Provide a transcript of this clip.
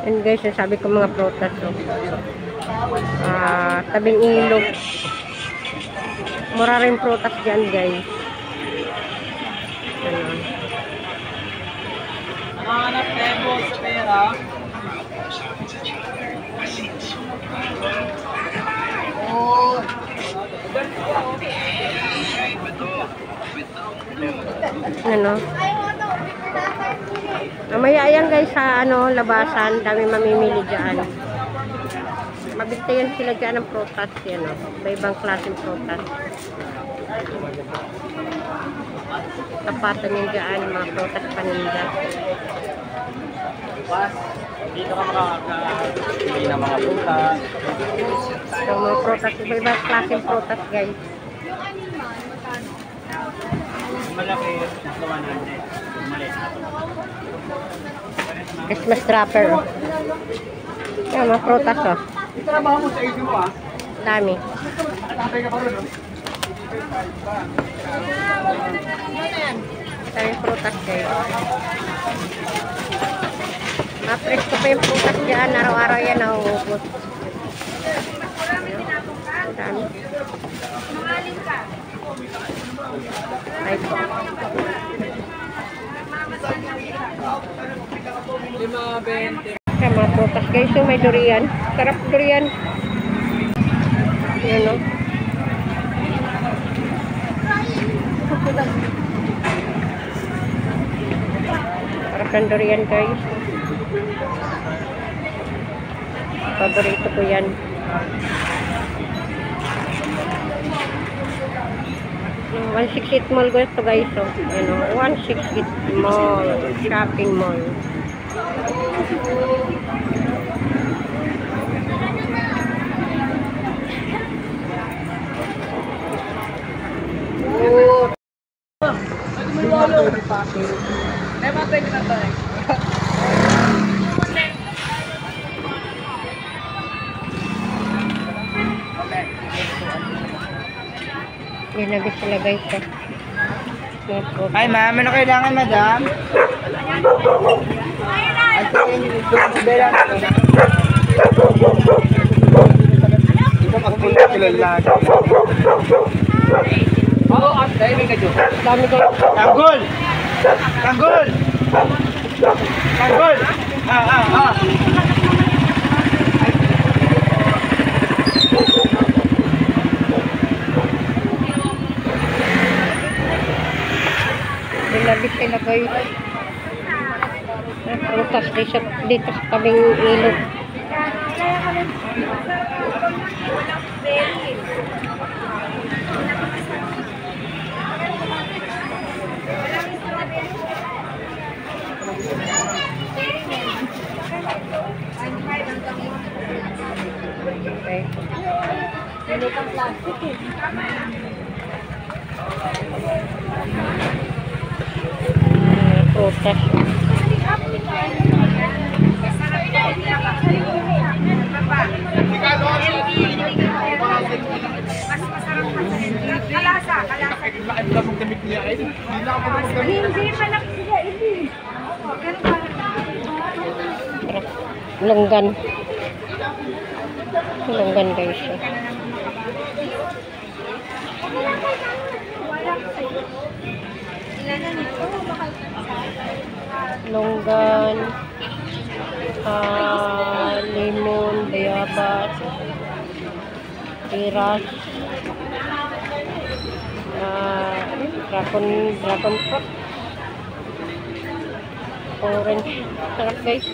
And guys, sabi ko mga prutas. So. Tabing ilog. Mura rin prutas dyan guys. Ano. Hanap tempo sa pera. Ano? Mamaya yan guys sa labasan, dami mamimili dyan. Mabigtayan sila dyan ng prutas yan, iba-ibang klaseng prutas. Tapatan yung dyan, mga prutas paninda. Dito ka makakapili ng mga prutas. So mga prutas, iba-ibang klaseng prutas guys. Malaki, nagawa natin. Maliit. Christmas wrapper. Yan, mga prutas Ito na ba mo sa isip mo Dami. Tatay ka pa rin Dami prutas guys. Presko pa yung prutas dyan. Araw-araw yan nauubos. Dami. Ay po. Kaya mga prutas guys. So may durian. Sarap durian. Yan o. Sarap ng durian guys. Paborito ko yan. Yung 168 Mall ko ito guys. So, 168 Mall. Shopping mall. Ginagis sila guys. Ay ma'am, ano kailangan madam? Ay, ito magpunta sila lahat. Oo, dahil may kadyo. Dami guys. Tanggol! Tanggol! Tanggol! Nilabit sila guys. Prutas dito sa tabing ilog. Okay. Prutas. Longgan. Longgan guys. Longgan, lemon, bayabas, piras, dragon fruit, orange. Sarap guys.